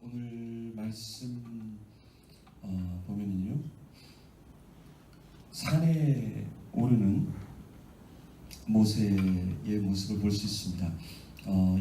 오늘 말씀 보면은요, 산에 오르는 모세의 모습을 볼 수 있습니다.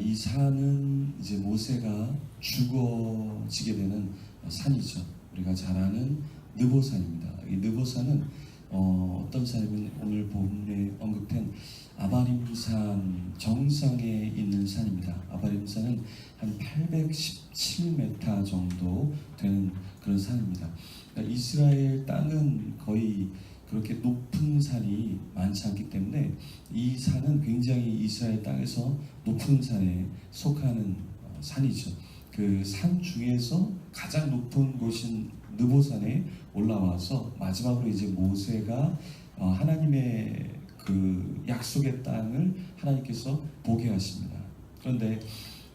이 산은 이제 모세가 죽어지게 되는 산이죠. 우리가 잘 아는 느보산입니다. 이 느보산은 어떤 산이면 오늘 본문에 언급된 아바림산 정상에 있는 산입니다. 아바림산은 한 817m 정도 되는 그런 산입니다. 그러니까 이스라엘 땅은 거의 그렇게 높은 산이 많지 않기 때문에 이 산은 굉장히 이스라엘 땅에서 높은 산에 속하는 산이죠. 그 산 중에서 가장 높은 곳인 느보산에 올라와서 마지막으로 이제 모세가 하나님의 그 약속의 땅을 하나님께서 보게 하십니다. 그런데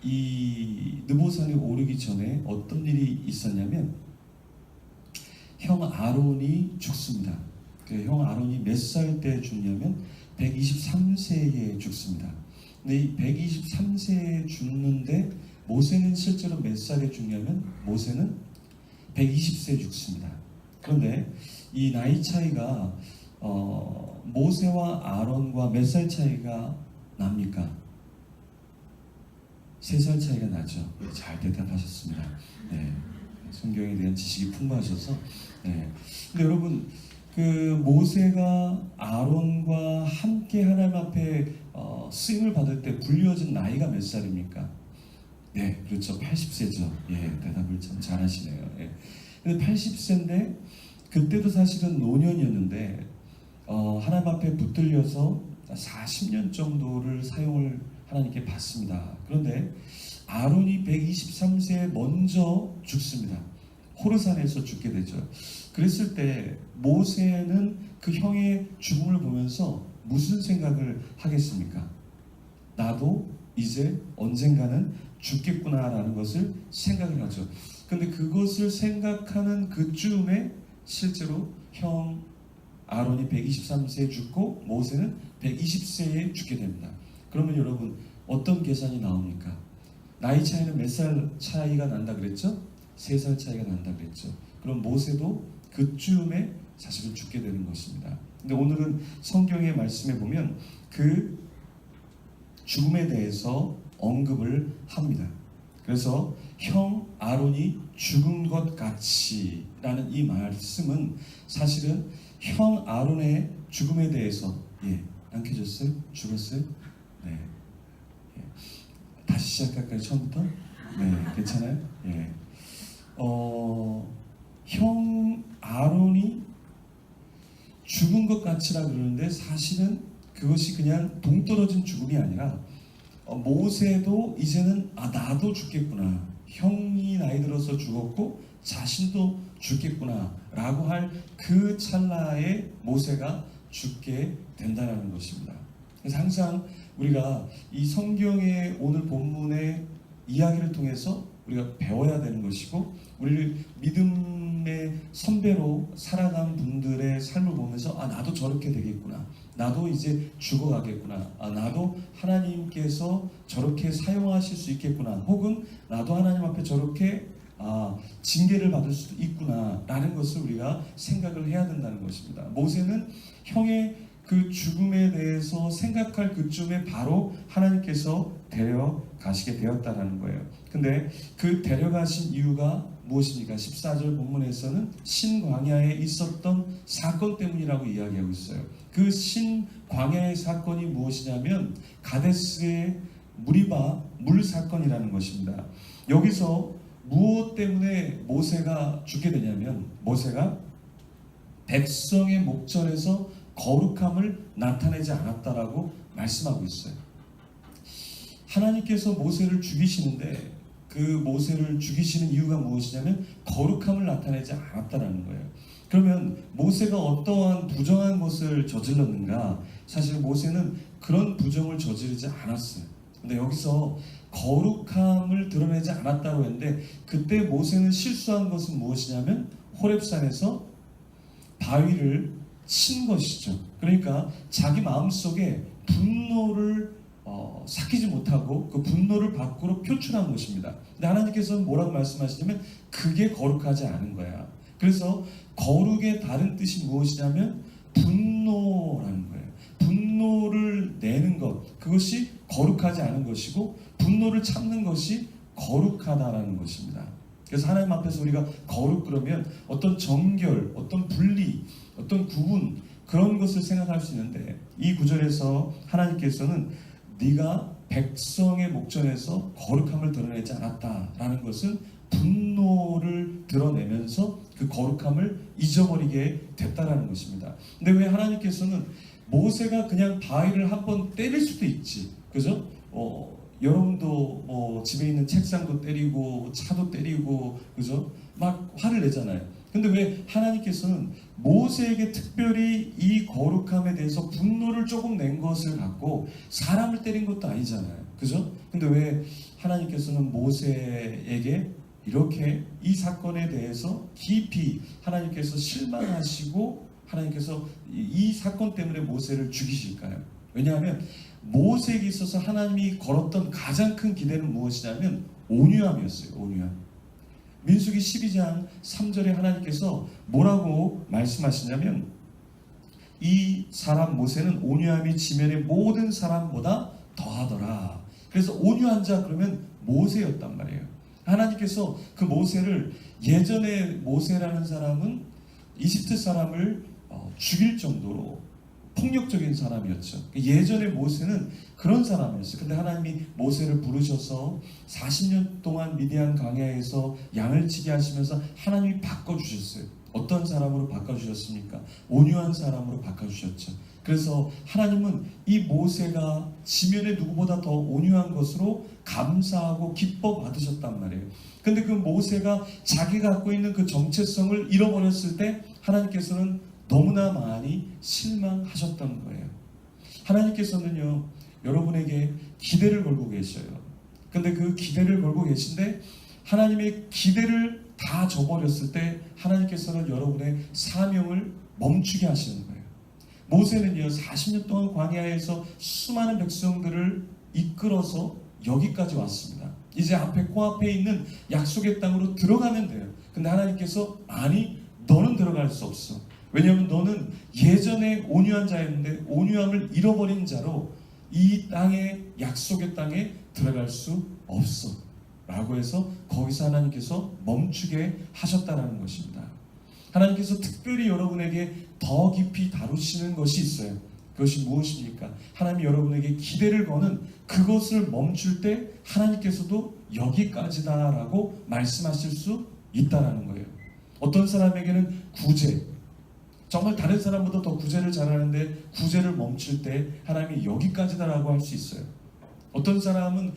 이 느보산에 오르기 전에 어떤 일이 있었냐면 형 아론이 죽습니다. 그 형 아론이 몇 살 때 죽냐면 123세에 죽습니다. 근데 이 123세에 죽는데 모세는 실제로 몇 살에 죽냐면 모세는 120세에 죽습니다. 그런데 이 나이 차이가 모세와 아론과 몇 살 차이가 납니까? 3살 차이가 나죠. 잘 대답하셨습니다. 네. 성경에 대한 지식이 풍부하셔서. 네. 근데 여러분, 그 모세가 아론과 함께 하나님 앞에 쓰임을 받을 때 불리워진 나이가 몇 살입니까? 네, 그렇죠. 80세죠. 예, 대답을 참 잘하시네요. 예. 근데 80세인데 그때도 사실은 노년이었는데 하나님 앞에 붙들려서 40년 정도를 사용을 하나님께 받습니다. 그런데 아론이 123세에 먼저 죽습니다. 호르산에서 죽게 되죠. 그랬을 때 모세는 그 형의 죽음을 보면서 무슨 생각을 하겠습니까? 나도 이제 언젠가는 죽겠구나라는 것을 생각을 하죠. 근데 그것을 생각하는 그쯤에 실제로 형 아론이 123세에 죽고 모세는 120세에 죽게 됩니다. 그러면 여러분 어떤 계산이 나옵니까? 나이 차이는 몇 살 차이가 난다 그랬죠? 3살 차이가 난다 그랬죠. 그럼 모세도 그쯤에 사실은 죽게 되는 것입니다. 근데 오늘은 성경의 말씀에 보면 그 죽음에 대해서 언급을 합니다. 그래서 형 아론이 죽은 것 같이 라는 이 말씀은 사실은 형 아론의 죽음에 대해서 안 켜졌어요? 죽었어요? 네. 다시 시작할까요? 처음부터? 네, 괜찮아요? 예. 형 아론이 죽은 것 같이라 그러는데 사실은 그것이 그냥 동떨어진 죽음이 아니라 모세도 이제는 나도 죽겠구나. 형이 나이 들어서 죽었고 자신도 죽겠구나 라고 할 그 찰나에 모세가 죽게 된다는 것입니다. 그래서 항상 우리가 이 성경의 오늘 본문의 이야기를 통해서 우리가 배워야 되는 것이고 우리를 믿음의 선배로 살아간 분들의 삶을 보면서 나도 저렇게 되겠구나. 나도 이제 죽어가겠구나. 나도 하나님께서 저렇게 사용하실 수 있겠구나. 혹은 나도 하나님 앞에 저렇게 징계를 받을 수도 있구나 라는 것을 우리가 생각을 해야 된다는 것입니다. 모세는 형의 그 죽음에 대해서 생각할 그쯤에 바로 하나님께서 데려가시게 되었다라는 거예요. 근데 그 데려가신 이유가 무엇입니까? 14절 본문에서는 신광야에 있었던 사건 때문이라고 이야기하고 있어요. 그 신광야의 사건이 무엇이냐면 가데스의 무리바 물 사건이라는 것입니다. 여기서 무엇 때문에 모세가 죽게 되냐면 모세가 백성의 목전에서 거룩함을 나타내지 않았다라고 말씀하고 있어요. 하나님께서 모세를 죽이시는데 그 모세를 죽이시는 이유가 무엇이냐면 거룩함을 나타내지 않았다라는 거예요. 그러면 모세가 어떠한 부정한 것을 저질렀는가? 사실 모세는 그런 부정을 저지르지 않았어요. 근데 여기서 거룩함을 드러내지 않았다고 했는데 그때 모세는 실수한 것은 무엇이냐면 호렙산에서 바위를 친 것이죠. 그러니까 자기 마음속에 분노를 삭히지 못하고 그 분노를 밖으로 표출한 것입니다. 근데 하나님께서는 뭐라고 말씀하시냐면 그게 거룩하지 않은 거야. 그래서 거룩의 다른 뜻이 무엇이냐면 분노라는 거예요. 분노를 내는 것, 그것이 거룩하지 않은 것이고 분노를 참는 것이 거룩하다라는 것입니다. 그래서 하나님 앞에서 우리가 거룩 그러면 어떤 정결, 어떤 분리, 어떤 구분 그런 것을 생각할 수 있는데 이 구절에서 하나님께서는 네가 백성의 목전에서 거룩함을 드러내지 않았다라는 것은 분노를 드러내면서 그 거룩함을 잊어버리게 됐다라는 것입니다. 근데 왜 하나님께서는 모세가 그냥 바위를 한번 때릴 수도 있지, 그죠? 여러분도 뭐 집에 있는 책상도 때리고 차도 때리고, 그죠? 막 화를 내잖아요. 근데 왜 하나님께서는 모세에게 특별히 이 거룩함에 대해서 분노를 조금 낸 것을 갖고 사람을 때린 것도 아니잖아요, 그죠? 근데 왜 하나님께서는 모세에게 이렇게 이 사건에 대해서 깊이 하나님께서 실망하시고 하나님께서 이 사건 때문에 모세를 죽이실까요? 왜냐하면 모세에게 있어서 하나님이 걸었던 가장 큰 기대는 무엇이냐면 온유함이었어요. 온유함. 민수기 12장 3절에 하나님께서 뭐라고 말씀하시냐면 이 사람 모세는 온유함이 지면의 모든 사람보다 더하더라. 그래서 온유한 자 그러면 모세였단 말이에요. 하나님께서 그 모세를, 예전에 모세라는 사람은 이집트 사람을 죽일 정도로 폭력적인 사람이었죠. 예전에 모세는 그런 사람이었어요. 근데 하나님이 모세를 부르셔서 40년 동안 미디안 광야에서 양을 치게 하시면서 하나님이 바꿔주셨어요. 어떤 사람으로 바꿔주셨습니까? 온유한 사람으로 바꿔주셨죠. 그래서 하나님은 이 모세가 지면의 누구보다 더 온유한 것으로 감사하고 기뻐 받으셨단 말이에요. 근데 그 모세가 자기가 갖고 있는 그 정체성을 잃어버렸을 때 하나님께서는 너무나 많이 실망하셨던 거예요. 하나님께서는요, 여러분에게 기대를 걸고 계셔요. 근데 그 기대를 걸고 계신데 하나님의 기대를 다 저버렸을 때 하나님께서는 여러분의 사명을 멈추게 하시는 거예요. 모세는요, 40년 동안 광야에서 수많은 백성들을 이끌어서 여기까지 왔습니다. 이제 앞에 코앞에 있는 약속의 땅으로 들어가면 돼요. 근데 하나님께서 아니, 너는 들어갈 수 없어. 왜냐하면 너는 예전에 온유한 자였는데 온유함을 잃어버린 자로 이 땅의 약속의 땅에 들어갈 수 없어 라고 해서 거기서 하나님께서 멈추게 하셨다는 것입니다. 하나님께서 특별히 여러분에게 더 깊이 다루시는 것이 있어요. 그것이 무엇입니까? 하나님이 여러분에게 기대를 거는 그것을 멈출 때 하나님께서도 여기까지다 라고 말씀하실 수 있다는 거예요. 어떤 사람에게는 구제, 정말 다른 사람보다 더 구제를 잘하는데 구제를 멈출 때 하나님이 여기까지다라고 할 수 있어요. 어떤 사람은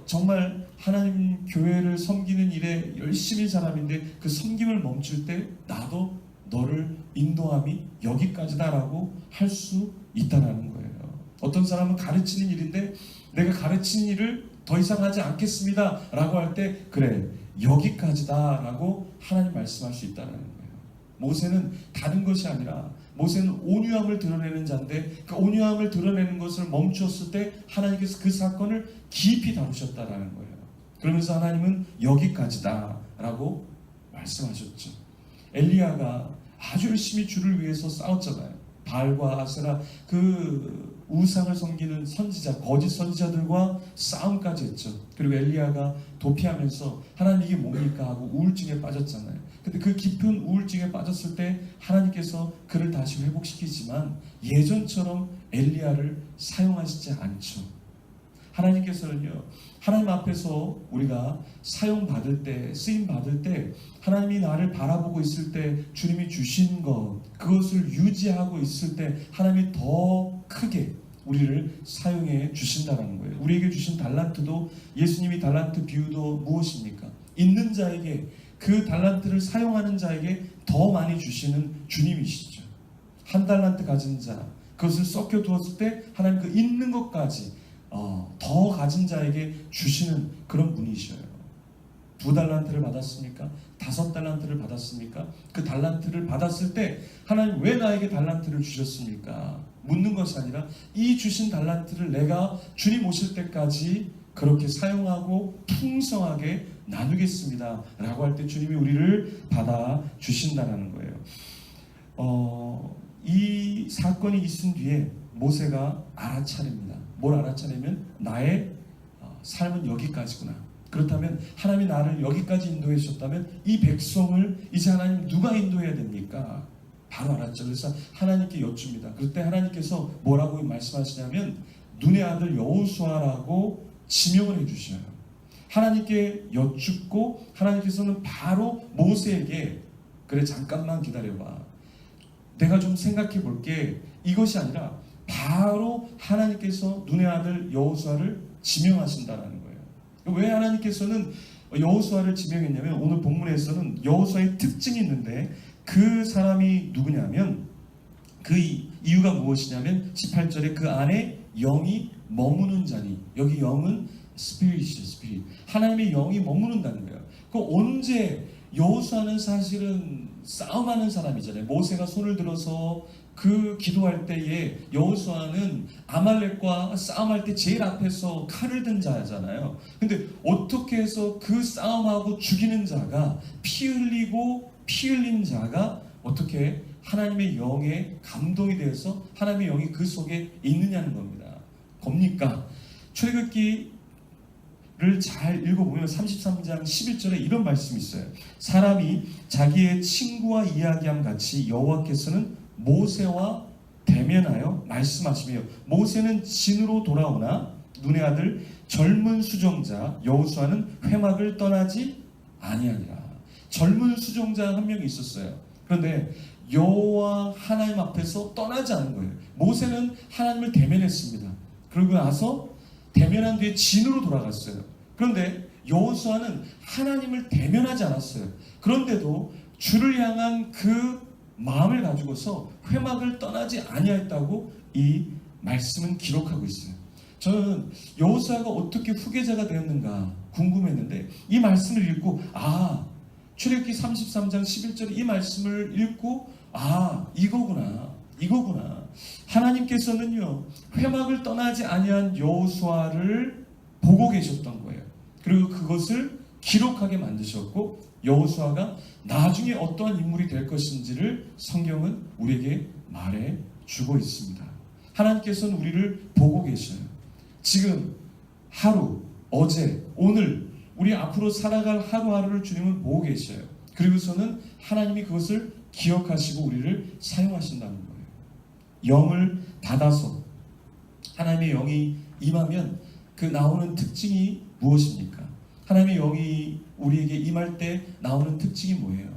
정말 하나님 교회를 섬기는 일에 열심히 사람인데 그 섬김을 멈출 때 나도 너를 인도함이 여기까지다라고 할 수 있다는 거예요. 어떤 사람은 가르치는 일인데 내가 가르치는 일을 더 이상 하지 않겠습니다 라고 할 때 그래 여기까지다 라고 하나님 말씀할 수 있다는 거예요. 모세는 다른 것이 아니라 모세는 온유함을 드러내는 자인데 그 온유함을 드러내는 것을 멈추었을 때 하나님께서 그 사건을 깊이 다루셨다라는 거예요. 그러면서 하나님은 여기까지다 라고 말씀하셨죠. 엘리야가 아주 열심히 주를 위해서 싸웠잖아요. 바알과 아세라 그 우상을 섬기는 선지자, 거짓 선지자들과 싸움까지 했죠. 그리고 엘리야가 도피하면서 하나님 이게 뭡니까 하고 우울증에 빠졌잖아요. 근데 그 깊은 우울증에 빠졌을 때 하나님께서 그를 다시 회복시키지만 예전처럼 엘리야를 사용하시지 않죠. 하나님께서는요, 하나님 앞에서 우리가 사용받을 때, 쓰임받을 때 하나님이 나를 바라보고 있을 때 주님이 주신 것, 그것을 유지하고 있을 때 하나님이 더 크게 우리를 사용해 주신다는 거예요. 우리에게 주신 달란트도 예수님이 달란트 비유도 무엇입니까? 있는 자에게 그 달란트를 사용하는 자에게 더 많이 주시는 주님이시죠. 한 달란트 가진 자, 그것을 썩혀 두었을 때 하나님 그 있는 것까지 더 가진 자에게 주시는 그런 분이셔요. 2달란트를 받았습니까? 5달란트를 받았습니까? 그 달란트를 받았을 때 하나님 왜 나에게 달란트를 주셨습니까? 묻는 것이 아니라 이 주신 달란트를 내가 주님 오실 때까지 그렇게 사용하고 풍성하게 나누겠습니다 라고 할 때 주님이 우리를 받아 주신다는 거예요. 이 사건이 있은 뒤에 모세가 알아차립니다. 뭘 알아차리면 나의 삶은 여기까지구나. 그렇다면 하나님이 나를 여기까지 인도해 주셨다면 이 백성을 이제 하나님 누가 인도해야 됩니까? 바로 알았죠. 그래서 하나님께 여쭙니다. 그때 하나님께서 뭐라고 말씀하시냐면 눈의 아들 여호수아라고 지명을 해주셔요. 하나님께 여쭙고 하나님께서는 바로 모세에게 그래 잠깐만 기다려봐. 내가 좀 생각해 볼게. 이것이 아니라 바로 하나님께서 눈의 아들 여호수아를 지명하신다는 거예요. 왜 하나님께서는 여호수아를 지명했냐면 오늘 본문에서는 여호수아의 특징이 있는데 그 사람이 누구냐면 그 이유가 무엇이냐면 18절에 그 안에 영이 머무는 자니 여기 영은 스피릿이죠. 스피릿. 하나님의 영이 머무는다는 거예요. 그 언제 여호수아는 사실은 싸움하는 사람이잖아요. 모세가 손을 들어서 그 기도할 때에 여호수아는 아말렉과 싸움할 때 제일 앞에서 칼을 든 자잖아요. 근데 어떻게 해서 그 싸움하고 죽이는 자가 피 흘린 자가 어떻게 하나님의 영에 감동이 되어서 하나님의 영이 그 속에 있느냐는 겁니까? 출애굽기를 잘 읽어보면 33장 11절에 이런 말씀이 있어요. 사람이 자기의 친구와 이야기함 같이 여호와께서는 모세와 대면하여 말씀하시며 모세는 진으로 돌아오나 눈의 아들 젊은 수종자 여호수아는 회막을 떠나지 아니하니라. 젊은 수종자 한 명이 있었어요. 그런데 여호와 하나님 앞에서 떠나지 않은 거예요. 모세는 하나님을 대면했습니다. 그러고 나서 대면한 뒤에 진으로 돌아갔어요. 그런데 여호수아는 하나님을 대면하지 않았어요. 그런데도 주를 향한 그 마음을 가지고서 회막을 떠나지 아니하였다고 이 말씀은 기록하고 있어요. 저는 여호수아가 어떻게 후계자가 되었는가 궁금했는데 이 말씀을 읽고 출애굽기 33장 11절 이 말씀을 읽고 이거구나. 하나님께서는요 회막을 떠나지 아니한 여호수아를 보고 계셨던 거예요. 그리고 그것을 기록하게 만드셨고 여호수아가 나중에 어떠한 인물이 될 것인지를 성경은 우리에게 말해 주고 있습니다. 하나님께서는 우리를 보고 계셔요. 지금 하루, 어제, 오늘 우리 앞으로 살아갈 하루하루를 주님은 보고 계셔요. 그리고서는 하나님이 그것을 기억하시고 우리를 사용하신다는 거예요. 영을 받아서 하나님의 영이 임하면 그 나오는 특징이 무엇입니까? 하나님의 영이 우리에게 임할 때 나오는 특징이 뭐예요?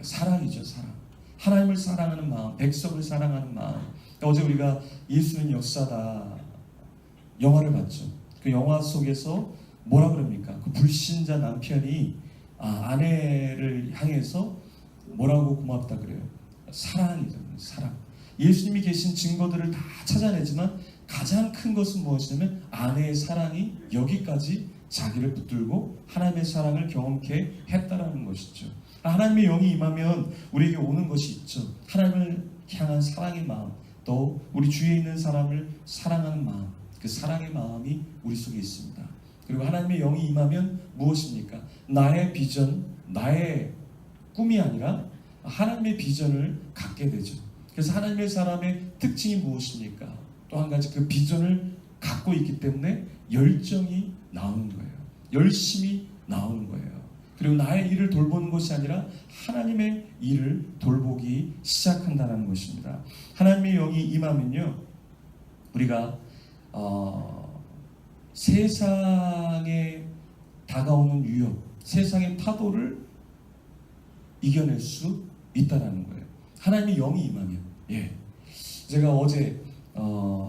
사랑이죠. 사랑. 하나님을 사랑하는 마음, 백성을 사랑하는 마음. 어제 우리가 예수는 역사다 영화를 봤죠. 그 영화 속에서 뭐라 그럽니까? 그 불신자 남편이 아내를 향해서 뭐라고 고맙다 그래요? 사랑이잖아요. 사랑. 예수님이 계신 증거들을 다 찾아내지만 가장 큰 것은 무엇이냐면 아내의 사랑이 여기까지 자기를 붙들고 하나님의 사랑을 경험케 했다라는 것이죠. 하나님의 영이 임하면 우리에게 오는 것이 있죠. 하나님을 향한 사랑의 마음, 또 우리 주위에 있는 사람을 사랑하는 마음, 그 사랑의 마음이 우리 속에 있습니다. 그리고 하나님의 영이 임하면 무엇입니까? 나의 비전, 나의 꿈이 아니라 하나님의 비전을 갖게 되죠. 그래서 하나님의 사람의 특징이 무엇입니까? 또 한 가지 그 비전을 갖고 있기 때문에 열정이 나오는 거예요. 열심히 나오는 거예요. 그리고 나의 일을 돌보는 것이 아니라 하나님의 일을 돌보기 시작한다는 것입니다. 하나님의 영이 임하면요, 우리가 세상에 다가오는 위협, 세상의 파도를 이겨낼 수 있다라는 거예요. 하나님의 영이 임하면. 제가 어제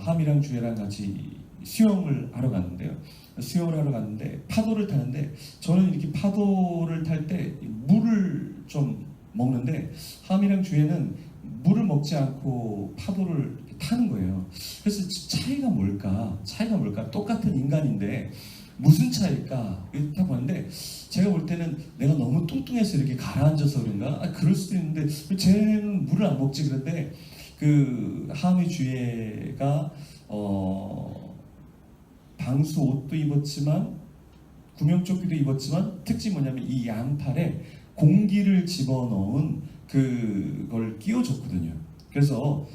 함이랑 주애랑 같이 수영을 하러 갔는데요. 수영을 하러 갔는데 파도를 타는데 저는 이렇게 파도를 탈 때 물을 좀 먹는데 함이랑 주애는 물을 먹지 않고 파도를 타는 거예요. 그래서 차이가 뭘까? 똑같은 인간인데 무슨 차이일까? 이렇게 보는데 제가 볼 때는 내가 너무 뚱뚱해서 이렇게 가라앉아서 그런가? 그럴 수도 있는데 쟤는 물을 안 먹지. 그런데 그 하미 주예가 방수 옷도 입었지만 구명조끼도 입었지만 특징이 뭐냐면 이 양팔에 공기를 집어넣은 그걸 끼워줬거든요. 그래서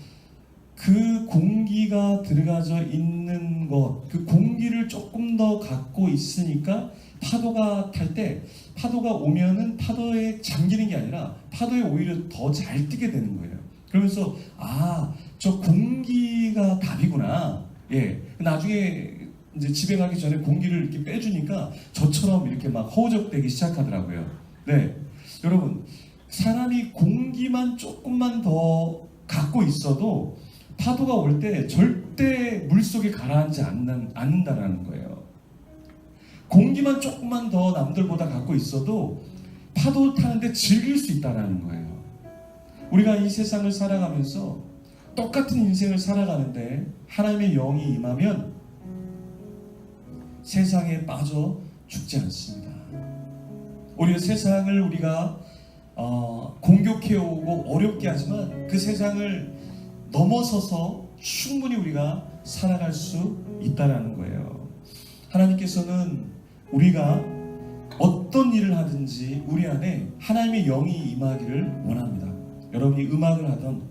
그 공기가 들어가져 있는 것, 그 공기를 조금 더 갖고 있으니까 파도가 탈 때 파도가 오면은 파도에 잠기는 게 아니라 파도에 오히려 더 잘 뛰게 되는 거예요. 그러면서 저 공기가 답이구나. 예, 나중에 이제 집에 가기 전에 공기를 이렇게 빼주니까 저처럼 이렇게 막 허우적대기 시작하더라고요. 네, 여러분, 사람이 공기만 조금만 더 갖고 있어도 파도가 올 때 절대 물속에 가라앉지 않는다라는 거예요. 공기만 조금만 더 남들보다 갖고 있어도 파도 타는데 즐길 수 있다라는 거예요. 우리가 이 세상을 살아가면서 똑같은 인생을 살아가는데 하나님의 영이 임하면 세상에 빠져 죽지 않습니다. 오히려 세상을 우리가 공격해오고 어렵게 하지만 그 세상을 넘어서서 충분히 우리가 살아갈 수 있다라는 거예요. 하나님께서는 우리가 어떤 일을 하든지 우리 안에 하나님의 영이 임하기를 원합니다. 여러분이 음악을 하든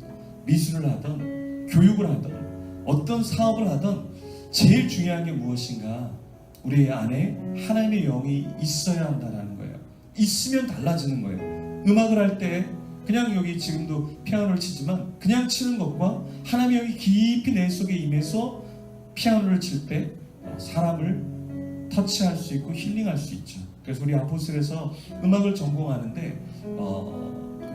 미술을 하든 교육을 하든 어떤 사업을 하든 제일 중요한 게 무엇인가? 우리 안에 하나님의 영이 있어야 한다는 거예요. 있으면 달라지는 거예요. 음악을 할 때 그냥 여기 지금도 피아노를 치지만 그냥 치는 것과 하나님의 영이 깊이 내 속에 임해서 피아노를 칠 때 사람을 터치할 수 있고 힐링할 수 있죠. 그래서 우리 아포스에서 음악을 전공하는데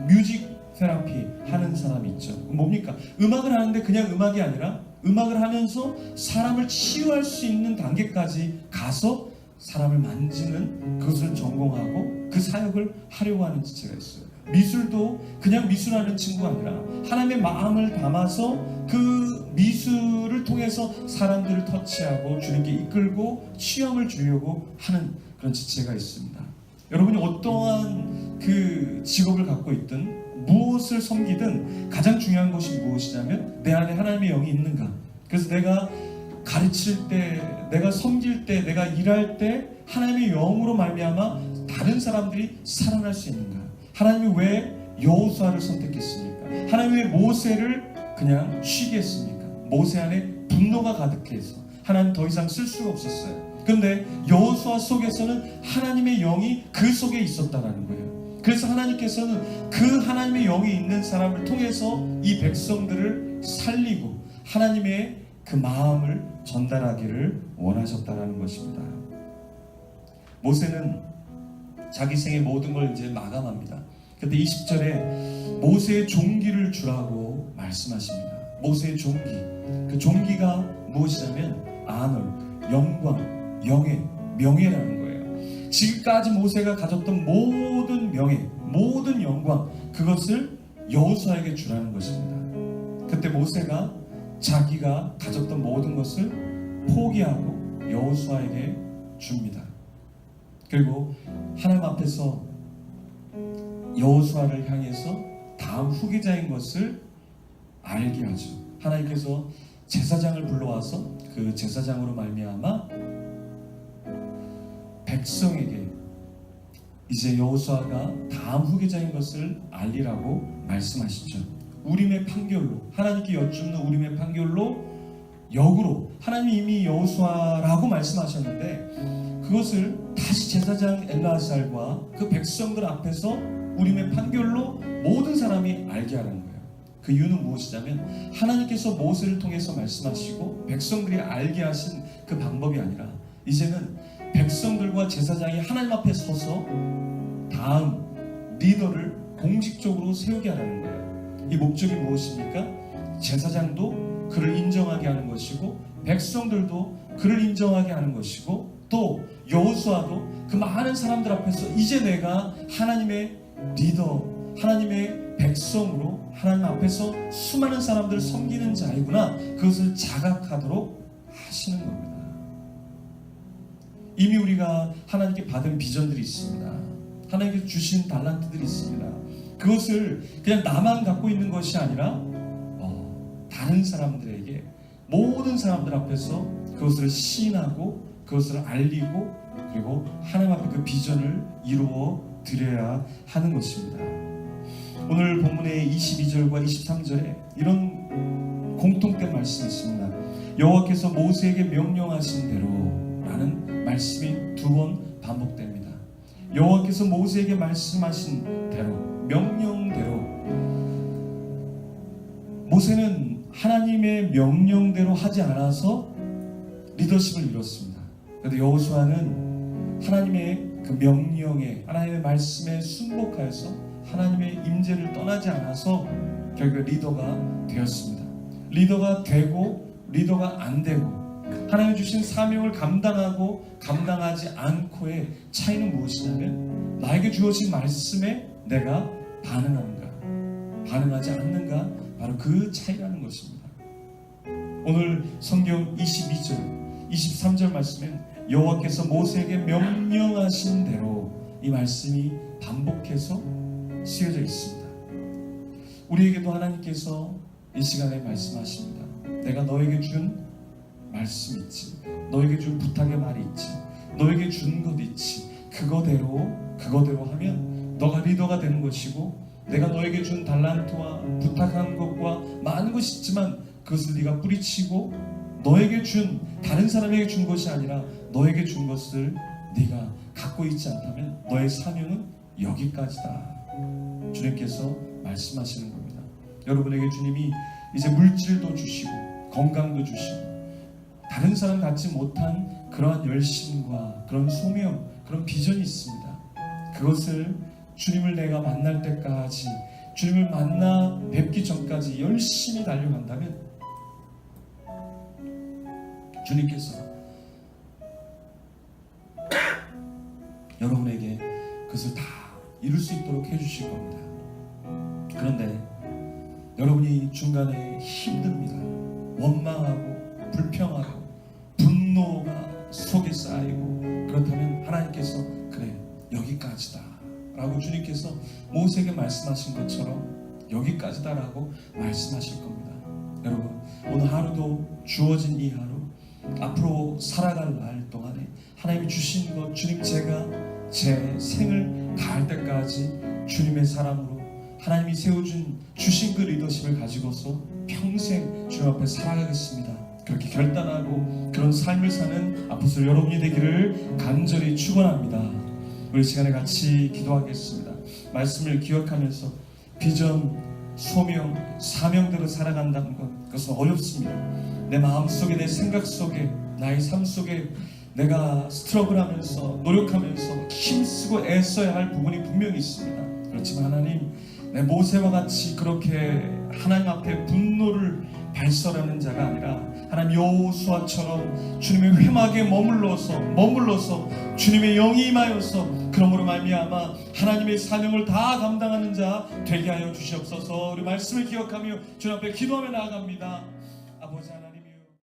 뮤직 테라피 하는 사람이 있죠. 뭡니까? 음악을 하는데 그냥 음악이 아니라 음악을 하면서 사람을 치유할 수 있는 단계까지 가서 사람을 만지는 그것을 전공하고 그 사역을 하려고 하는 지체가 있어요. 미술도 그냥 미술하는 친구가 아니라 하나님의 마음을 담아서 그 미술을 통해서 사람들을 터치하고 주님께 이끌고 취함을 주려고 하는 그런 지체가 있습니다. 여러분이 어떠한 그 직업을 갖고 있든 무엇을 섬기든 가장 중요한 것이 무엇이냐면 내 안에 하나님의 영이 있는가. 그래서 내가 가르칠 때, 내가 섬길 때, 내가 일할 때 하나님의 영으로 말미암아 다른 사람들이 살아날 수 있는가. 하나님이 왜 여호수아를 선택했습니까? 하나님이 왜 모세를 그냥 쉬게 했습니까? 모세 안에 분노가 가득해서 하나님 더 이상 쓸 수가 없었어요. 그런데 여호수아 속에서는 하나님의 영이 그 속에 있었다라는 거예요. 그래서 하나님께서는 그 하나님의 영이 있는 사람을 통해서 이 백성들을 살리고 하나님의 그 마음을 전달하기를 원하셨다라는 것입니다. 모세는 자기 생의 모든 걸 이제 마감합니다. 그때 20절에 모세의 종기를 주라고 말씀하십니다. 모세의 종기. 그 종기가 무엇이냐면 아놀, 영광, 영예, 명예라는 거예요. 지금까지 모세가 가졌던 모든 명예, 모든 영광, 그것을 여호수아에게 주라는 것입니다. 그때 모세가 자기가 가졌던 모든 것을 포기하고 여호수아에게 줍니다. 그리고 하나님 앞에서 여호수아를 향해서 다음 후계자인 것을 알게 하죠. 하나님께서 제사장을 불러와서 그 제사장으로 말미암아 백성에게 이제 여호수아가 다음 후계자인 것을 알리라고 말씀하시죠. 우림의 판결로, 하나님께 여쭙는 우림의 판결로 역으로 하나님이 이미 여호수아라고 말씀하셨는데 그것을 다시 제사장 엘르아살과 그 백성들 앞에서 우림의 판결로 모든 사람이 알게 하는 거예요. 그 이유는 무엇이냐면 하나님께서 모세를 통해서 말씀하시고 백성들이 알게 하신 그 방법이 아니라 이제는 백성들과 제사장이 하나님 앞에 서서 다음 리더를 공식적으로 세우게 하라는 거예요. 이 목적이 무엇입니까? 제사장도 그를 인정하게 하는 것이고 백성들도 그를 인정하게 하는 것이고 또 여호수아도 그 많은 사람들 앞에서 이제 내가 하나님의 리더, 하나님의 백성으로 하나님 앞에서 수많은 사람들을 섬기는 자이구나, 그것을 자각하도록 하시는 겁니다. 이미 우리가 하나님께 받은 비전들이 있습니다. 하나님께서 주신 달란트들이 있습니다. 그것을 그냥 나만 갖고 있는 것이 아니라 다른 사람들에게, 모든 사람들 앞에서 그것을 시인하고 그것을 알리고 그리고 하나님 앞에 그 비전을 이루어 드려야 하는 것입니다. 오늘 본문의 22절과 23절에 이런 공통된 말씀이 있습니다. 여호와께서 모세에게 명령하신 대로 라는 말씀이 두 번 반복됩니다. 여호와께서 모세에게 말씀하신 대로, 명령대로. 모세는 하나님의 명령대로 하지 않아서 리더십을 잃었습니다. 그런데 여호수아는 하나님의 그 명령에, 하나님의 말씀에 순복하여서 하나님의 임재를 떠나지 않아서 결국 리더가 되었습니다. 리더가 되고 리더가 안 되고, 하나님 주신 사명을 감당하고 감당하지 않고의 차이는 무엇이냐면, 나에게 주어진 말씀에 내가 반응하는가 반응하지 않는가, 바로 그 차이라는 것입니다. 오늘 성경 22절 23절 말씀엔 여호와께서 모세에게 명령하신 대로, 이 말씀이 반복해서 쓰여져 있습니다. 우리에게도 하나님께서 이 시간에 말씀하십니다. 내가 너에게 준 말씀 있지, 너에게 준 부탁의 말이 있지, 너에게 준 것 있지, 그거대로 하면 너가 리더가 되는 것이고, 내가 너에게 준 달란트와 부탁한 것과 많은 것이 있지만 그것을 네가 뿌리치고 너에게 준, 다른 사람에게 준 것이 아니라 너에게 준 것을 네가 갖고 있지 않다면 너의 사명은 여기까지다. 주님께서 말씀하시는 겁니다. 여러분에게 주님이 이제 물질도 주시고 건강도 주시고 다른 사람 갖지 못한 그러한 열심과 그런 소명, 그런 비전이 있습니다. 그것을 주님을 내가 만날 때까지, 주님을 만나 뵙기 전까지 열심히 달려간다면 주님께서 여러분에게 그것을 다 이룰 수 있도록 해주실 겁니다. 그런데 여러분이 중간에 힘듭니다. 원망하고 불평하고 분노가 속에 쌓이고, 그렇다면 하나님께서 그래 여기까지다 라고 주님께서 모세에게 말씀하신 것처럼 여기까지다 라고 말씀하실 겁니다. 여러분, 오늘 하루도 주어진 이 하루, 앞으로 살아갈 날 동안에 하나님이 주신 것, 주님 제가 제 생을 다할 때까지 주님의 사람으로 하나님이 세워준 주신 그 리더십을 가지고서 평생 주님 앞에 살아가겠습니다. 그렇게 결단하고 그런 삶을 사는 아포스톨 여러분이 되기를 간절히 축원합니다. 우리 시간에 같이 기도하겠습니다. 말씀을 기억하면서 비전, 소명, 사명대로 살아간다는 것, 그것은 어렵습니다. 내 마음속에, 내 생각 속에, 나의 삶 속에 내가 스트러글하면서 노력하면서 힘쓰고 애써야 할 부분이 분명히 있습니다. 그렇지만 하나님, 내 모세와 같이 그렇게 하나님 앞에 분노를 발설하는 자가 아니라 하나님 여호수아처럼 주님의 회막에 머물러서 주님의 영이 임하여서 그러므로 말미암아 하나님의 사명을 다 감당하는 자 되게 하여 주시옵소서. 우리 말씀을 기억하며 주님 앞에 기도하며 나아갑니다. 아버지 하나님,